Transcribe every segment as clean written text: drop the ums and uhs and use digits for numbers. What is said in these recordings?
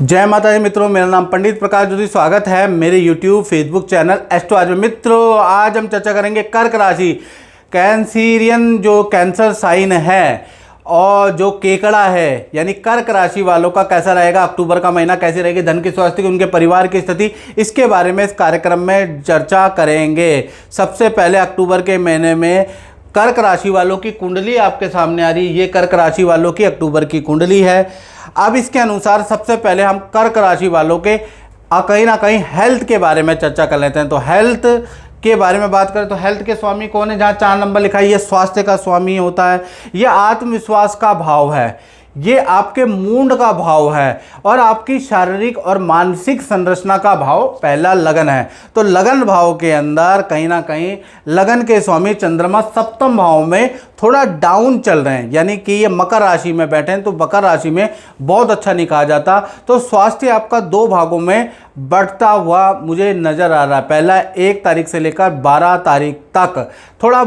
जय माता दी मित्रों, मेरा नाम पंडित प्रकाश ज्योति। स्वागत है मेरे YouTube फेसबुक चैनल एस्ट्रो आज में। मित्रों, आज हम चर्चा करेंगे कर्क राशि, कैंसीरियन जो कैंसर साइन है और जो केकड़ा है यानी कर्क राशि वालों का कैसा रहेगा, अक्टूबर का महीना कैसे रहेगी, धन की, स्वास्थ्य की, उनके परिवार की स्थिति, इसके बारे में इस कार्यक्रम में चर्चा करेंगे। सबसे पहले अक्टूबर के महीने में कर्क राशि वालों की कुंडली आपके सामने आ रही है। ये कर्क राशि वालों की अक्टूबर की कुंडली है। अब इसके अनुसार सबसे पहले हम कर्क राशि वालों के कहीं ना कहीं हेल्थ के बारे में चर्चा कर लेते हैं। तो हेल्थ के बारे में बात करें तो हेल्थ के स्वामी कौन है, जहाँ 4 नंबर लिखा है ये स्वास्थ्य का स्वामी होता है। ये आत्मविश्वास का भाव है, ये आपके मूड का भाव है और आपकी शारीरिक और मानसिक संरचना का भाव पहला लगन है। तो लगन भाव के अंदर कहीं ना कहीं लगन के स्वामी चंद्रमा सप्तम भाव में थोड़ा डाउन चल रहे हैं, यानी कि ये मकर राशि में बैठे हैं। तो मकर राशि में बहुत अच्छा नहीं कहा जाता। तो स्वास्थ्य आपका 2 भागों में बढ़ता हुआ मुझे नज़र आ रहा है। पहला 1 तारीख से लेकर 12 तारीख तक थोड़ा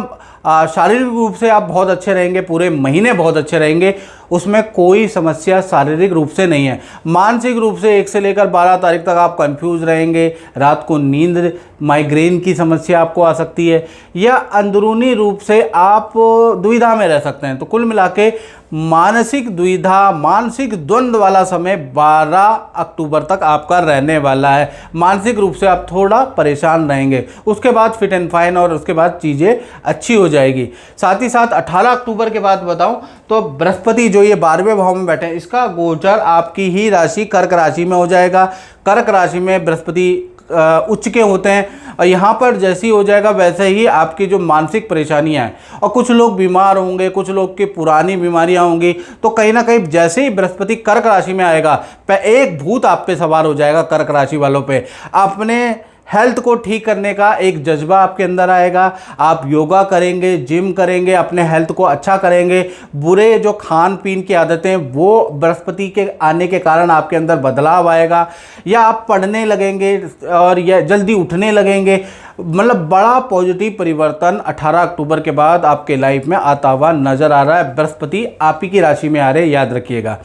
शारीरिक रूप से आप बहुत अच्छे रहेंगे, पूरे महीने बहुत अच्छे रहेंगे, उसमें कोई समस्या शारीरिक रूप से नहीं है। मानसिक रूप से 1 से लेकर 12 तारीख तक आप कंफ्यूज रहेंगे, रात को नींद, माइग्रेन की समस्या आपको आ सकती है, या अंदरूनी रूप से आप दुविधा में रह सकते हैं। तो कुल मिला के मानसिक दुविधा, मानसिक द्वंद्व वाला समय 12 अक्टूबर तक आपका रहने वाला है। मानसिक रूप से आप थोड़ा परेशान रहेंगे, उसके बाद फिट एंड फाइन और उसके बाद चीज़ें अच्छी हो जाएगी। साथ ही साथ 18 अक्टूबर के बाद बताऊं तो बृहस्पति जो ये 12वें भाव में बैठे हैं, इसका गोचर आपकी ही राशि कर्क राशि में हो जाएगा। कर्क राशि में बृहस्पति उच्च के होते हैं और यहाँ पर जैसे ही हो जाएगा वैसे ही आपकी जो मानसिक परेशानियाँ हैं, और कुछ लोग बीमार होंगे, कुछ लोग की पुरानी बीमारियाँ होंगी, तो कहीं ना कहीं जैसे ही बृहस्पति कर्क राशि में आएगा एक भूत आप पे सवार हो जाएगा। कर्क राशि वालों पे अपने हेल्थ को ठीक करने का एक जज्बा आपके अंदर आएगा। आप योगा करेंगे, जिम करेंगे, अपने हेल्थ को अच्छा करेंगे। बुरे जो खान पीन की आदतें वो बृहस्पति के आने के कारण आपके अंदर बदलाव आएगा, या आप पढ़ने लगेंगे और या जल्दी उठने लगेंगे। मतलब बड़ा पॉजिटिव परिवर्तन 18 अक्टूबर के बाद आपके लाइफ में आता हुआ नजर आ रहा है। बृहस्पति आप ही की राशि में आ रहे, याद रखिएगा।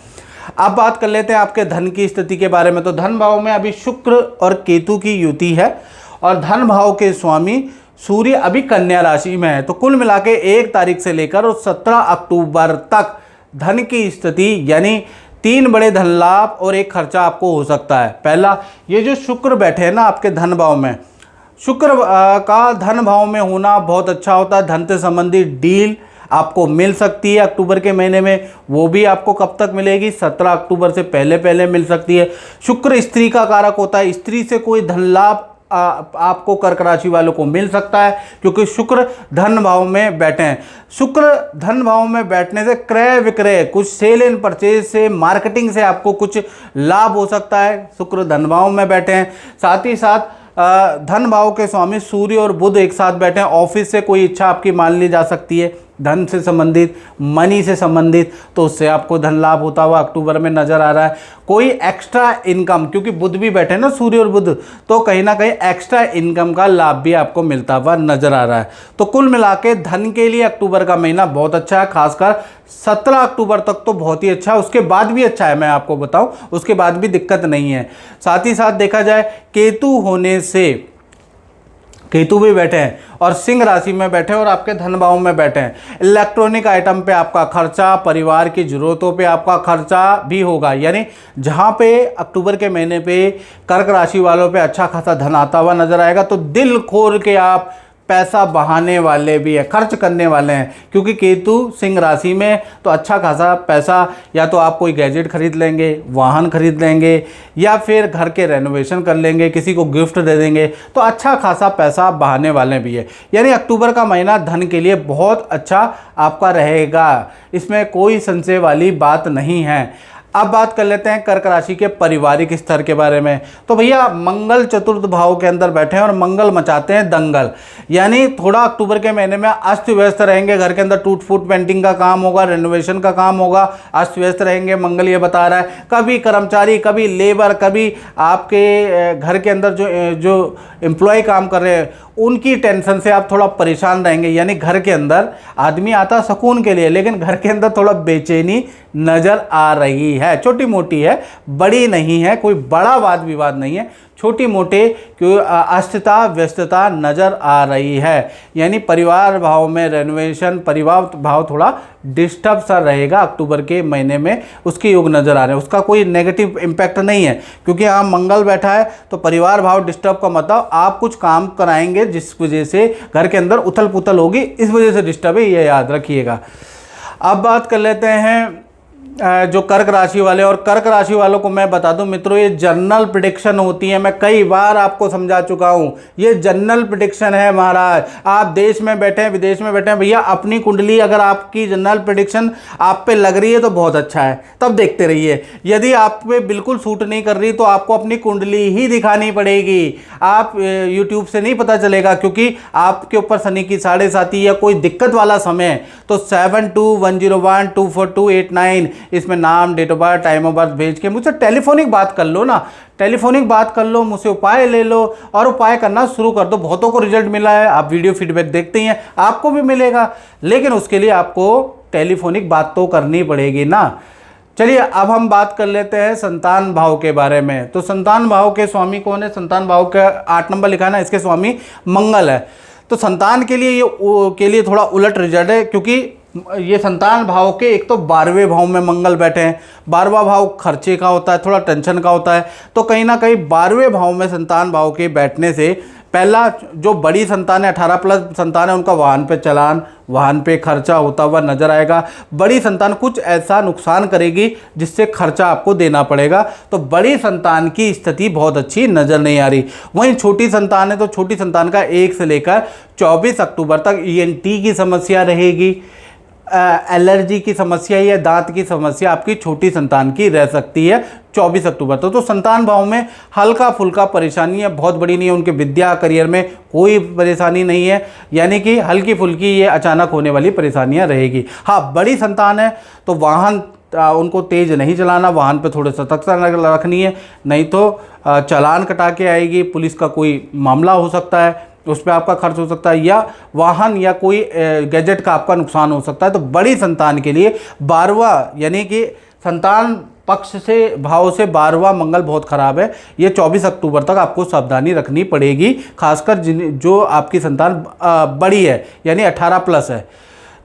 अब बात कर लेते हैं आपके धन की स्थिति के बारे में। तो धन भाव में अभी शुक्र और केतु की युति है और धन भाव के स्वामी सूर्य अभी कन्या राशि में है। तो कुल मिला के 1 तारीख से लेकर और 17 अक्टूबर तक धन की स्थिति यानी 3 बड़े धन लाभ और 1 खर्चा आपको हो सकता है। पहला, ये जो शुक्र बैठे हैं ना आपके धन भाव में, शुक्र का धन भाव में होना बहुत अच्छा होता है। धन से संबंधित डील आपको मिल सकती है अक्टूबर के महीने में। वो भी आपको कब तक मिलेगी, 17 अक्टूबर से पहले पहले मिल सकती है। शुक्र स्त्री का कारक होता है, स्त्री से कोई धन लाभ आपको कर्क राशि वालों को मिल सकता है, क्योंकि शुक्र धन भाव में बैठे हैं। शुक्र धन भाव में बैठने से क्रय विक्रय, कुछ सेल एंड परचेज से, मार्केटिंग से आपको कुछ लाभ हो सकता है। शुक्र धन भाव में बैठे हैं। साथ ही साथ धन भाव के स्वामी सूर्य और बुध एक साथ बैठे हैं। ऑफिस से कोई इच्छा आपकी मान ली जा सकती है, धन से संबंधित, मनी से संबंधित, तो उससे आपको धन लाभ होता हुआ अक्टूबर में नजर आ रहा है। कोई एक्स्ट्रा इनकम, क्योंकि बुध भी बैठे हैं ना, सूर्य और बुध, तो कहीं ना कहीं एक्स्ट्रा इनकम का लाभ भी आपको मिलता हुआ नजर आ रहा है। तो कुल मिला के धन के लिए अक्टूबर का महीना बहुत अच्छा है। खासकर 17 अक्टूबर तक तो बहुत ही अच्छा है, उसके बाद भी अच्छा है, मैं आपको बताऊं, उसके बाद भी दिक्कत नहीं है। साथ ही साथ देखा जाए केतु होने से, केतु भी बैठे हैं और सिंह राशि में बैठे हैं और आपके धन भाव में बैठे हैं। इलेक्ट्रॉनिक आइटम पे आपका खर्चा, परिवार की ज़रूरतों पे आपका खर्चा भी होगा। यानी जहाँ पे अक्टूबर के महीने पे कर्क राशि वालों पे अच्छा खासा धन आता हुआ नजर आएगा, तो दिल खोल के आप पैसा बहाने वाले भी है, खर्च करने वाले हैं, क्योंकि केतु सिंह राशि में, तो अच्छा खासा पैसा, या तो आप कोई गैजेट खरीद लेंगे, वाहन खरीद लेंगे, या फिर घर के रेनोवेशन कर लेंगे, किसी को गिफ्ट दे देंगे, तो अच्छा खासा पैसा बहाने वाले भी है। यानी अक्टूबर का महीना धन के लिए बहुत अच्छा आपका रहेगा, इसमें कोई संशय वाली बात नहीं है। अब बात कर लेते हैं कर्क राशि के पारिवारिक स्तर के बारे में। तो भैया मंगल चतुर्थ भाव के अंदर बैठे हैं और मंगल मचाते हैं दंगल, यानी थोड़ा अक्टूबर के महीने में अस्त व्यस्त रहेंगे। घर के अंदर टूट फूट पेंटिंग का काम होगा, रेनोवेशन का काम होगा, अस्त व्यस्त रहेंगे। मंगल ये बता रहा है कभी कर्मचारी, कभी लेबर, कभी आपके घर के अंदर जो एम्प्लॉय काम कर रहे हैं उनकी टेंशन से आप थोड़ा परेशान रहेंगे। यानी घर के अंदर आदमी आता सुकून के लिए, लेकिन घर के अंदर थोड़ा बेचैनी नज़र आ रही है। छोटी मोटी है, बड़ी नहीं है, कोई बड़ा वाद विवाद नहीं है, छोटी मोटे क्यों अस्थिरता व्यस्तता नज़र आ रही है। यानी परिवार भाव में रेनोवेशन, परिवार भाव थोड़ा डिस्टर्ब सा रहेगा अक्टूबर के महीने में, उसके योग नज़र आ रहे हैं। उसका कोई नेगेटिव इम्पैक्ट नहीं है, क्योंकि यहाँ मंगल बैठा है तो परिवार भाव डिस्टर्ब का मतलब आप कुछ काम कराएंगे जिस वजह से घर के अंदर उथल पुथल होगी, इस वजह से डिस्टर्ब है, ये याद रखिएगा। अब बात कर लेते हैं जो कर्क राशि वाले, और कर्क राशि वालों को मैं बता दूं मित्रों, ये जनरल प्रेडिक्शन होती है। मैं कई बार आपको समझा चुका हूं, ये जनरल प्रेडिक्शन है महाराज। आप देश में बैठे हैं, विदेश में बैठे हैं, भैया अपनी कुंडली अगर आपकी जनरल प्रेडिक्शन आप पे लग रही है तो बहुत अच्छा है, तब देखते रहिए। यदि आप पे बिल्कुल सूट नहीं कर रही तो आपको अपनी कुंडली ही दिखानी पड़ेगी। आप यूट्यूब से नहीं पता चलेगा, क्योंकि आपके ऊपर शनि की 7.5 या कोई दिक्कत वाला समय है तो 7210124289 इसमें नाम, date of birth, time of birth भेज के मुझसे टेलीफोनिक बात कर लो ना, टेलीफोनिक बात कर लो, मुझसे उपाय ले लो और उपाय करना शुरू कर दो। बहुतों को रिजल्ट मिला है, आप वीडियो फीडबैक देखते ही हैं, आपको भी मिलेगा, लेकिन उसके लिए आपको टेलीफोनिक बात तो करनी पड़ेगी ना। चलिए अब हम बात कर लेते हैं संतान भाव के बारे में। तो संतान भाव के स्वामी कौन है? संतान भाव का 8 नंबर लिखा है ना, इसके स्वामी मंगल है। तो संतान के लिए थोड़ा उलट रिजल्ट है, क्योंकि ये संतान भाव के एक तो 12वें भाव में मंगल बैठे हैं। 12वां भाव खर्चे का होता है, थोड़ा टेंशन का होता है, तो कहीं ना कहीं 12वें भाव में संतान भाव के बैठने से पहला जो बड़ी संतान है, 18+ संतान है, उनका वाहन पे चलान, वाहन पे खर्चा होता हुआ नजर आएगा। बड़ी संतान कुछ ऐसा नुकसान करेगी जिससे खर्चा आपको देना पड़ेगा, तो बड़ी संतान की स्थिति बहुत अच्छी नज़र नहीं आ रही। वहीं छोटी संतान है तो छोटी संतान का 1 से लेकर 24 अक्टूबर तक ENT की समस्या रहेगी, एलर्जी की समस्या या दांत की समस्या आपकी छोटी संतान की रह सकती है 24 अक्टूबर तक। तो संतान भाव में हल्का फुल्का परेशानी है, बहुत बड़ी नहीं है। उनके विद्या करियर में कोई परेशानी नहीं है, यानी कि हल्की फुल्की ये अचानक होने वाली परेशानियां रहेगी। हाँ, बड़ी संतान है तो वाहन उनको तेज़ नहीं चलाना, वाहन पे थोड़ी सतर्कता रखनी है, नहीं तो चालान कटा के आएगी, पुलिस का कोई मामला हो सकता है, उस पर आपका खर्च हो सकता है, या वाहन या कोई गैजेट का आपका नुकसान हो सकता है। तो बड़ी संतान के लिए 12वां यानी कि संतान पक्ष से भाव से 12वां मंगल बहुत ख़राब है। ये 24 अक्टूबर तक आपको सावधानी रखनी पड़ेगी, खासकर जो आपकी संतान बड़ी है यानी 18+ है।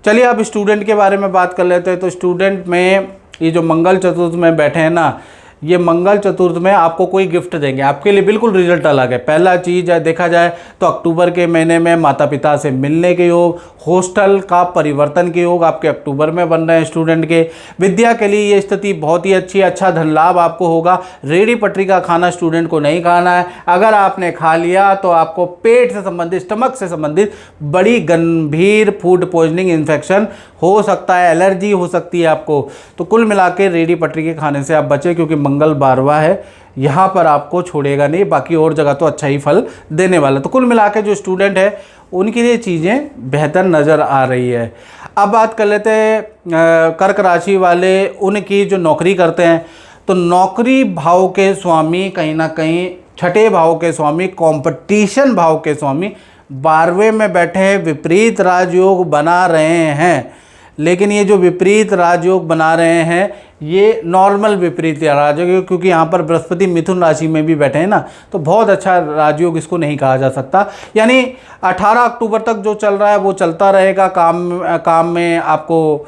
चलिए अब स्टूडेंट के बारे में बात कर लेते हैं। तो स्टूडेंट में ये जो मंगल चतुर्थ में बैठे हैं ना, ये मंगल चतुर्थ में आपको कोई गिफ्ट देंगे, आपके लिए बिल्कुल रिजल्ट अलग है। पहला चीज़ है, देखा जाए तो अक्टूबर के महीने में माता पिता से मिलने के योग, हॉस्टल का परिवर्तन के योग आपके अक्टूबर में बन रहे हैं स्टूडेंट के। विद्या के लिए ये स्थिति बहुत ही अच्छी है, अच्छा धन लाभ आपको होगा। रेडी पटरी का खाना स्टूडेंट को नहीं खाना है, अगर आपने खा लिया तो आपको पेट से संबंधित, स्टमक से संबंधित बड़ी गंभीर फूड पॉइजनिंग इन्फेक्शन हो सकता है, एलर्जी हो सकती है आपको। तो कुल मिला के रेडी पटरी के खाने से आप बचें, क्योंकि मंगल 12वां है, यहाँ पर आपको छोड़ेगा नहीं, बाकी और जगह तो अच्छा ही फल देने वाला। तो कुल मिला के जो स्टूडेंट है उनके लिए चीज़ें बेहतर नज़र आ रही है। अब बात कर लेते हैं कर्क राशि वाले, उनकी जो नौकरी करते हैं। तो नौकरी भाव के स्वामी कहीं ना कहीं 6ठे भाव के स्वामी, कंपटीशन भाव के स्वामी 12वें में बैठे विपरीत राजयोग बना रहे हैं। लेकिन ये जो विपरीत राजयोग बना रहे हैं ये नॉर्मल विपरीत राजयोग, क्योंकि यहाँ पर बृहस्पति मिथुन राशि में भी बैठे हैं ना, तो बहुत अच्छा राजयोग इसको नहीं कहा जा सकता। यानी 18 अक्टूबर तक जो चल रहा है वो चलता रहेगा। काम में आपको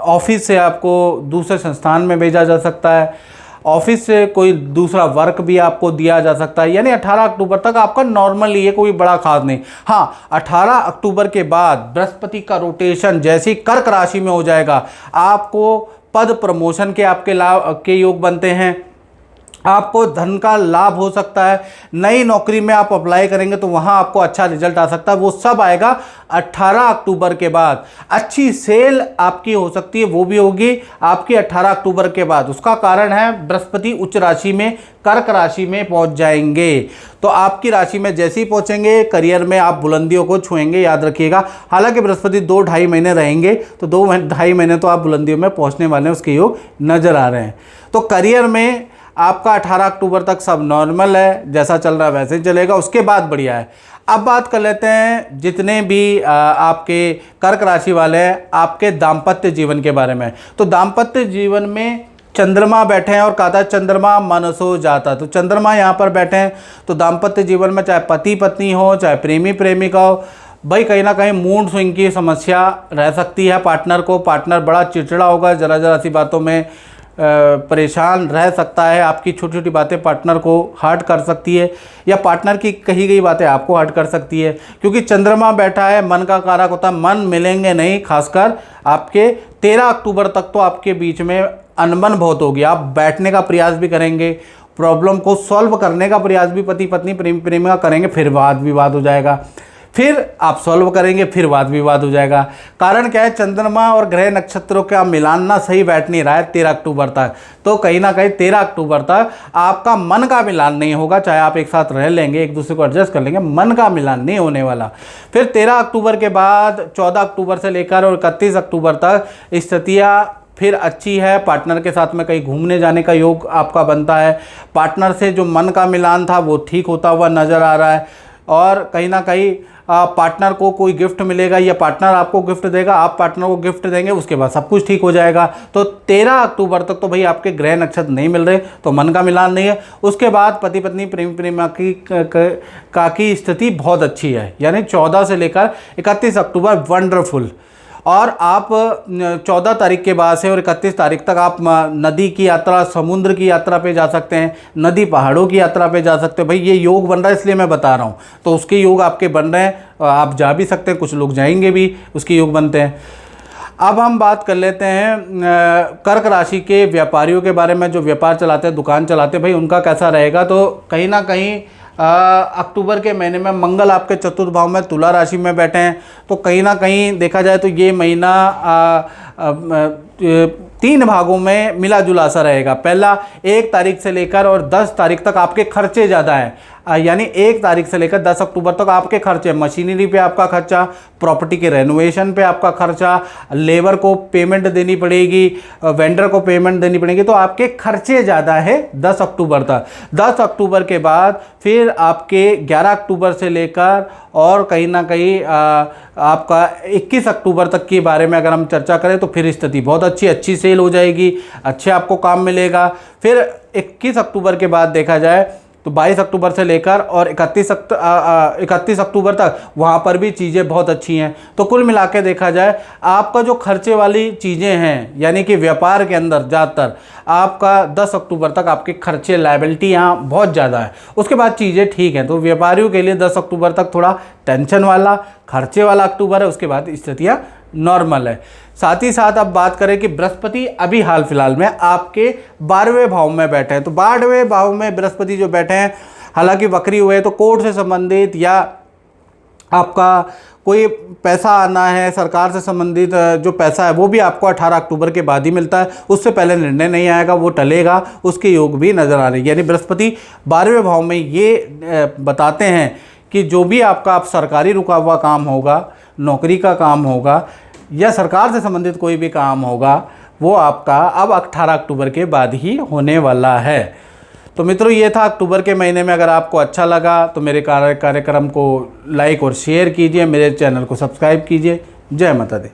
ऑफिस से आपको दूसरे संस्थान में भेजा जा सकता है, ऑफिस से कोई दूसरा वर्क भी आपको दिया जा सकता है। यानी 18 अक्टूबर तक आपका नॉर्मल ही है, कोई बड़ा खास नहीं। हाँ, 18 अक्टूबर के बाद बृहस्पति का रोटेशन जैसी कर्क राशि में हो जाएगा, आपको पद प्रमोशन के आपके लाभ के योग बनते हैं, आपको धन का लाभ हो सकता है। नई नौकरी में आप अप्लाई करेंगे तो वहाँ आपको अच्छा रिजल्ट आ सकता है, वो सब आएगा 18 अक्टूबर के बाद। अच्छी सेल आपकी हो सकती है, वो भी होगी आपकी 18 अक्टूबर के बाद। उसका कारण है बृहस्पति उच्च राशि में, कर्क राशि में पहुँच जाएंगे। तो आपकी राशि में जैसे ही पहुँचेंगे करियर में आप बुलंदियों को छुएंगे, याद रखिएगा। हालांकि बृहस्पति 2-2.5 महीने रहेंगे, तो 2-2.5 महीने तो आप बुलंदियों में पहुँचने वाले हैं, उसके योग नज़र आ रहे हैं। तो करियर में आपका 18 अक्टूबर तक सब नॉर्मल है, जैसा चल रहा है वैसे ही चलेगा, उसके बाद बढ़िया है। अब बात कर लेते हैं जितने भी आपके कर्क राशि वाले हैं आपके दाम्पत्य जीवन के बारे में। तो दाम्पत्य जीवन में चंद्रमा बैठे हैं और कहा था चंद्रमा मनसो जाता, तो चंद्रमा यहाँ पर बैठे हैं तो दाम्पत्य जीवन में चाहे पति पत्नी हो चाहे प्रेमी प्रेमिका हो, भाई कहीं ना कहीं मूड स्विंग की समस्या रह सकती है पार्टनर को। पार्टनर बड़ा चिड़चिड़ा होगा, ज़रा ज़रा सी बातों में परेशान रह सकता है। आपकी छोटी छोटी बातें पार्टनर को हर्ट कर सकती है या पार्टनर की कही गई बातें आपको हर्ट कर सकती है, क्योंकि चंद्रमा बैठा है, मन का कारक होता है, मन मिलेंगे नहीं। खासकर आपके 13 अक्टूबर तक तो आपके बीच में अनबन बहुत होगी। आप बैठने का प्रयास भी करेंगे, प्रॉब्लम को सॉल्व करने का प्रयास भी पति पत्नी प्रेमी प्रेमिका करेंगे, फिर वाद विवाद हो जाएगा, फिर आप सॉल्व करेंगे, फिर वाद विवाद हो जाएगा। कारण क्या है, चंद्रमा और ग्रह नक्षत्रों का मिलान ना सही बैठ नहीं रहा है 13 अक्टूबर तक। तो कहीं ना कहीं 13 अक्टूबर तक आपका मन का मिलान नहीं होगा, चाहे आप एक साथ रह लेंगे, एक दूसरे को एडजस्ट कर लेंगे, मन का मिलान नहीं होने वाला। फिर 13 अक्टूबर के बाद 14 अक्टूबर से लेकर और 31 अक्टूबर तक स्थितियाँ फिर अच्छी है। पार्टनर के साथ में कहीं घूमने जाने का योग आपका बनता है। पार्टनर से जो मन का मिलान था वो ठीक होता हुआ नज़र आ रहा है, और कहीं ना कहीं पार्टनर को कोई गिफ्ट मिलेगा या पार्टनर आपको गिफ्ट देगा, आप पार्टनर को गिफ्ट देंगे, उसके बाद सब कुछ ठीक हो जाएगा। तो 13 अक्टूबर तक तो भाई आपके ग्रह नक्षत्र नहीं मिल रहे, तो मन का मिलान नहीं है। उसके बाद पति पत्नी प्रेमी प्रेमिका की स्थिति बहुत अच्छी है, यानी 14 से लेकर 31 अक्टूबर वंडरफुल। और आप 14 तारीख के बाद से और 31 तारीख तक आप नदी की यात्रा, समुद्र की यात्रा पे जा सकते हैं, नदी पहाड़ों की यात्रा पे जा सकते हैं। भाई ये योग बन रहा है इसलिए मैं बता रहा हूँ, तो उसके योग आपके बन रहे हैं, आप जा भी सकते हैं, कुछ लोग जाएंगे भी, उसके योग बनते हैं। अब हम बात कर लेते हैं कर्क राशि के व्यापारियों के बारे में, जो व्यापार चलाते हैं, दुकान चलाते हैं, भाई उनका कैसा रहेगा। तो कहीं ना कहीं अक्टूबर के महीने में मंगल आपके चतुर्थ भाव में तुला राशि में बैठे हैं, तो कहीं ना कहीं देखा जाए तो ये महीना 3 भागों में मिला जुला सा रहेगा। पहला 1 तारीख से लेकर और 10 तारीख तक आपके खर्चे ज़्यादा हैं, यानी 1 तारीख से लेकर 10 अक्टूबर तक आपके खर्चे, मशीनरी पे आपका खर्चा, प्रॉपर्टी के रेनोवेशन पे आपका खर्चा, लेबर को पेमेंट देनी पड़ेगी, वेंडर को पेमेंट देनी पड़ेगी, तो आपके खर्चे ज़्यादा है 10 अक्टूबर तक। 10 अक्टूबर के बाद फिर आपके 11 अक्टूबर से लेकर और कहीं ना कहीं आपका 21 अक्टूबर तक के बारे में अगर हम चर्चा करें तो फिर स्थिति बहुत अच्छी सेल हो जाएगी, अच्छे आपको काम मिलेगा। फिर 21 अक्टूबर के बाद देखा जाए तो 22 अक्टूबर से लेकर और 31 अक्टूबर तक वहाँ पर भी चीज़ें बहुत अच्छी हैं। तो कुल मिला के देखा जाए आपका जो खर्चे वाली चीज़ें हैं, यानी कि व्यापार के अंदर ज़्यादातर आपका 10 अक्टूबर तक आपके खर्चे, लायबिलिटी यहाँ बहुत ज़्यादा है, उसके बाद चीज़ें ठीक हैं। तो व्यापारियों के लिए 10 अक्टूबर तक थोड़ा टेंशन वाला, खर्चे वाला अक्टूबर है, उसके बाद स्थितियाँ नॉर्मल है। साथ ही साथ अब बात करें कि बृहस्पति अभी हाल फिलहाल में आपके 12वें भाव में बैठे हैं। तो 12वें भाव में बृहस्पति जो बैठे हैं, हालांकि वक्री हुए, तो कोर्ट से संबंधित या आपका कोई पैसा आना है, सरकार से संबंधित जो पैसा है वो भी आपको 18 अक्टूबर के बाद ही मिलता है, उससे पहले निर्णय नहीं आएगा, वो टलेगा, उसके योग भी नज़र आ रहे हैं। यानी बृहस्पति 12वें भाव में ये बताते हैं कि जो भी आपका आप सरकारी रुका हुआ काम होगा, नौकरी का काम होगा या सरकार से संबंधित कोई भी काम होगा, वो आपका अब 18 अक्टूबर के बाद ही होने वाला है। तो मित्रों ये था अक्टूबर के महीने में। अगर आपको अच्छा लगा तो मेरे कार्यक्रम को लाइक और शेयर कीजिए, मेरे चैनल को सब्सक्राइब कीजिए। जय माता दी।